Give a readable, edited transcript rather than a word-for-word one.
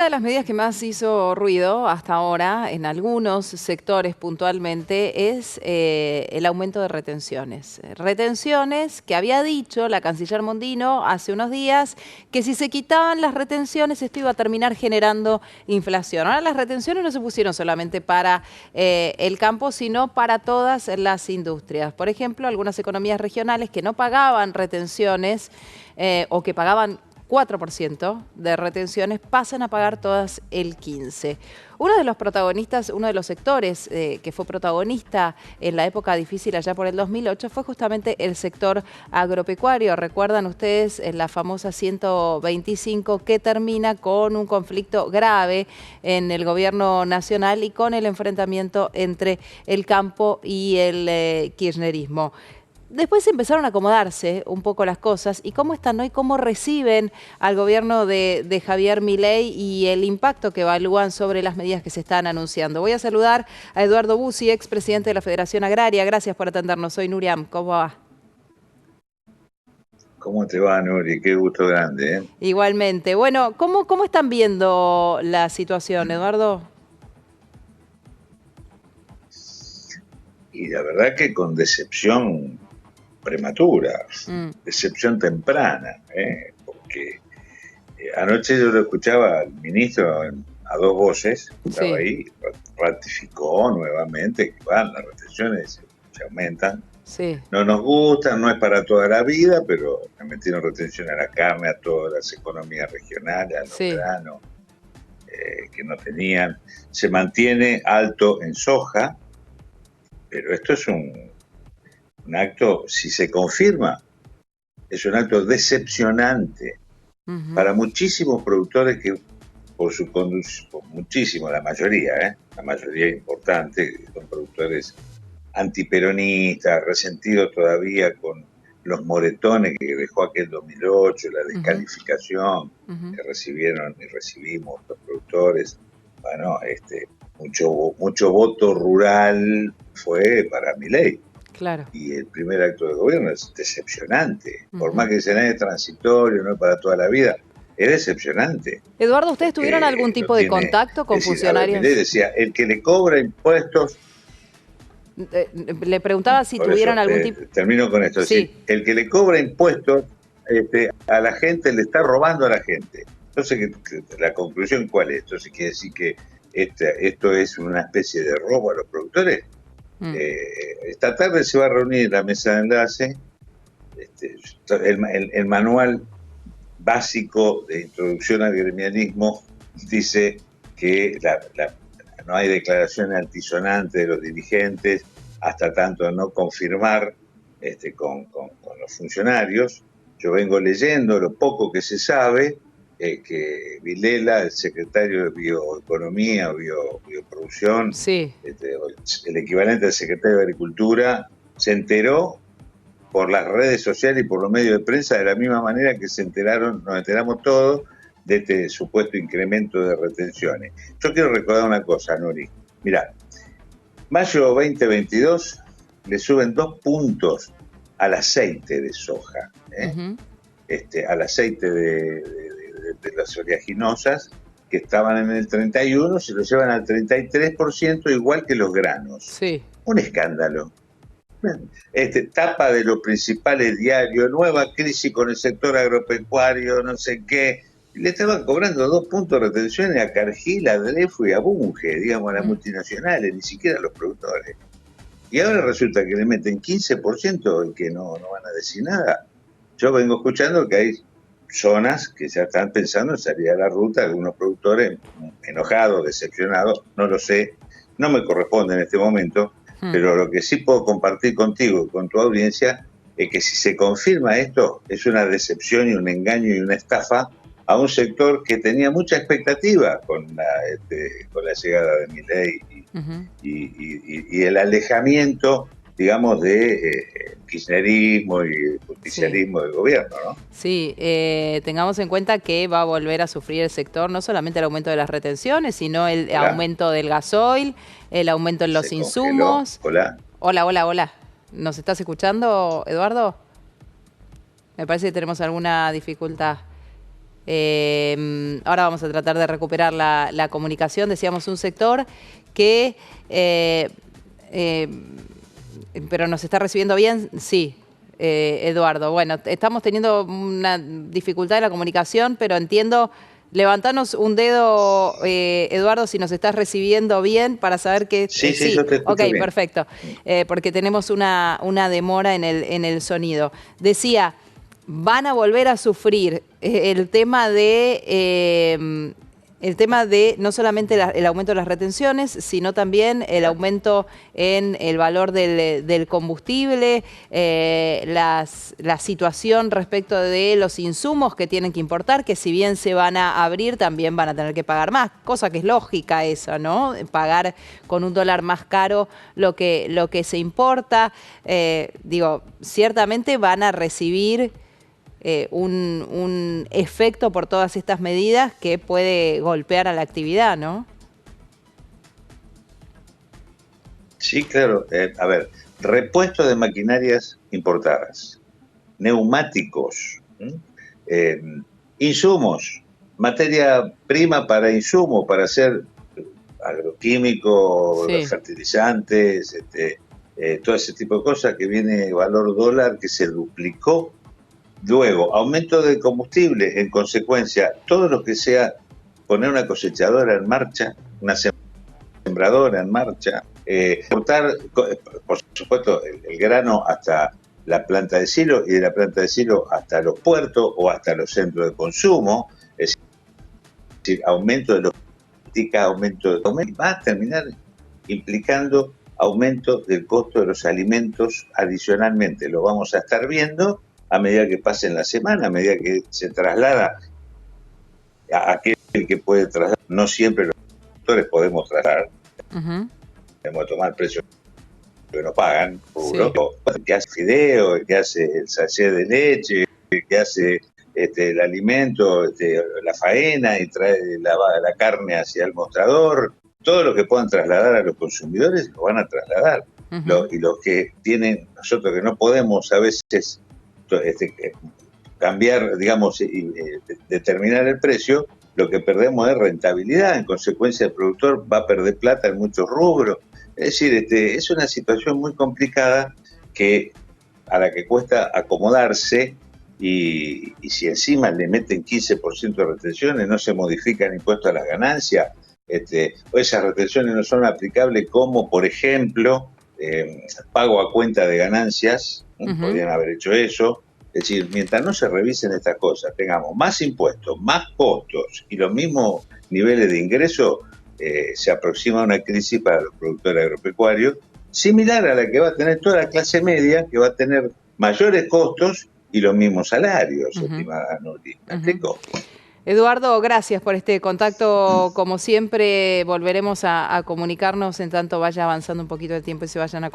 Una de las medidas que más hizo ruido hasta ahora en algunos sectores puntualmente es el aumento de retenciones. Retenciones que había dicho la canciller Mondino hace unos días que si se quitaban las retenciones esto iba a terminar generando inflación. Ahora las retenciones no se pusieron solamente para el campo, sino para todas las industrias. Por ejemplo, algunas economías regionales que no pagaban retenciones o que pagaban 4% de retenciones pasan a pagar todas el 15%. Uno de los protagonistas, uno de los sectores que fue protagonista en la época difícil allá por el 2008 fue justamente el sector agropecuario. Recuerdan ustedes la famosa 125 que termina con un conflicto grave en el gobierno nacional y con el enfrentamiento entre el campo y el kirchnerismo. Después empezaron a acomodarse un poco las cosas y cómo están hoy, cómo reciben al gobierno de Javier Milei y el impacto que evalúan sobre las medidas que se están anunciando. Voy a saludar a Eduardo Bussi, expresidente de la Federación Agraria. Gracias por atendernos. Soy Nuriam. ¿Cómo va? ¿Cómo te va, Nuri? Qué gusto grande, ¿eh? Igualmente. Bueno, ¿cómo están viendo la situación, Eduardo? Y la verdad que con decepción prematura, decepción temprana, porque anoche yo lo escuchaba al ministro a dos voces, estaba Sí, ahí, ratificó nuevamente que las retenciones se aumentan. sí, No nos gustan, no es para toda la vida, pero me metieron retención a la carne, a todas las economías regionales, a los sí. granos que no tenían. Se mantiene alto en soja, pero esto es un acto, si se confirma, es un acto decepcionante para muchísimos productores que por su conducción, muchísimo, la mayoría importante, son productores antiperonistas, resentidos todavía con los moretones que dejó aquel 2008, la descalificación que recibieron y recibimos los productores. Bueno, mucho voto rural fue para Milei. Claro. Y el primer acto de gobierno es decepcionante. Por más que el escenario es transitorio, no es para toda la vida, es decepcionante. Eduardo, ¿ustedes tuvieron algún Porque no tipo de tiene, contacto con es decir, a ver, Milei funcionarios? decía, el que le cobra impuestos, Le preguntaba si por tuvieron eso algún tipo... termino con esto, es decir, Sí, el que le cobra impuestos a la gente le está robando a la gente. Entonces, la conclusión cuál es? Entonces quiere decir que esto es una especie de robo a los productores. Esta tarde se va a reunir la mesa de enlace, el manual básico de introducción al gremialismo dice que no hay declaraciones altisonantes de los dirigentes hasta tanto no confirmar con los funcionarios. Yo vengo leyendo lo poco que se sabe, que Vilela, el secretario de Bioeconomía o Bioproducción, sí. el equivalente al secretario de Agricultura, se enteró por las redes sociales y por los medios de prensa de la misma manera que nos enteramos todos de este supuesto incremento de retenciones. Yo quiero recordar una cosa, Nuri. Mira, mayo 2022 le suben 2 puntos al aceite de soja, al aceite de las oleaginosas, que estaban en el 31, se lo llevan al 33%, igual que los granos. Sí. Un escándalo. Tapa de los principales diarios, nueva crisis con el sector agropecuario, no sé qué. Le estaban cobrando 2 puntos de retención a Cargill, a Dreyfus y a Bunge, digamos, a las multinacionales, ni siquiera a los productores. Y ahora resulta que le meten 15% y que no van a decir nada. Yo vengo escuchando que hay zonas que ya están pensando en salir a la ruta, algunos productores enojados, decepcionados, no lo sé, no me corresponde en este momento, pero lo que sí puedo compartir contigo y con tu audiencia es que si se confirma esto, es una decepción y un engaño y una estafa a un sector que tenía mucha expectativa con la llegada de Milei y el alejamiento, digamos, de kirchnerismo y el justicialismo del gobierno, ¿no? Sí, tengamos en cuenta que va a volver a sufrir el sector no solamente el aumento de las retenciones, sino el Hola, aumento del gasoil, el aumento en los se congeló. insumos. Hola. Hola, hola, hola. ¿Nos estás escuchando, Eduardo? Me parece que tenemos alguna dificultad. Ahora vamos a tratar de recuperar la comunicación. Decíamos un sector que... pero nos está recibiendo bien, sí, Eduardo. Bueno, estamos teniendo una dificultad en la comunicación, pero entiendo... Levantanos un dedo, Eduardo, si nos estás recibiendo bien para saber que... Sí, sí, yo te escucho bien. Perfecto, porque tenemos una demora en el sonido. Decía, van a volver a sufrir el tema de no solamente el aumento de las retenciones, sino también el aumento en el valor del combustible, la situación respecto de los insumos que tienen que importar, que si bien se van a abrir, también van a tener que pagar más, cosa que es lógica esa, ¿no? Pagar con un dólar más caro lo que se importa. Digo, ciertamente van a recibir... un efecto por todas estas medidas que puede golpear a la actividad, ¿no? Sí, claro. A ver, repuesto de maquinarias importadas, neumáticos, insumos, materia prima para insumo, para hacer agroquímicos, Sí. fertilizantes, todo ese tipo de cosas que viene valor dólar que se duplicó. Luego, aumento de combustible, en consecuencia, todo lo que sea poner una cosechadora en marcha, una sembradora en marcha, exportar, por supuesto, el grano hasta la planta de silo y de la planta de silo hasta los puertos o hasta los centros de consumo, es decir, aumento de logística, aumento de... va a terminar implicando aumento del costo de los alimentos adicionalmente. Lo vamos a estar viendo a medida que pasen la semana, a medida que se traslada a aquel que puede trasladar. No siempre los productores podemos trasladar. Podemos tomar precios que nos pagan, rubro, sí. Que hace fideo, que hace el sachet de leche, que hace el alimento, la faena y trae la carne hacia el mostrador. Todo lo que puedan trasladar a los consumidores lo van a trasladar. Y los que tienen, nosotros que no podemos a veces cambiar, digamos, y determinar el precio, lo que perdemos es rentabilidad. En consecuencia, el productor va a perder plata en muchos rubros. Es decir, es una situación muy complicada a la que cuesta acomodarse, y si encima le meten 15% de retenciones, no se modifica el impuesto a las ganancias, esas retenciones no son aplicables como, por ejemplo, pago a cuenta de ganancias, podrían haber hecho eso. Es decir, mientras no se revisen estas cosas, tengamos más impuestos, más costos y los mismos niveles de ingreso, se aproxima una crisis para los productores agropecuarios, similar a la que va a tener toda la clase media, que va a tener mayores costos y los mismos salarios, estimada Nuri. ¿Me explico? Eduardo, gracias por este contacto. Como siempre, volveremos a comunicarnos en tanto vaya avanzando un poquito el tiempo y se vayan a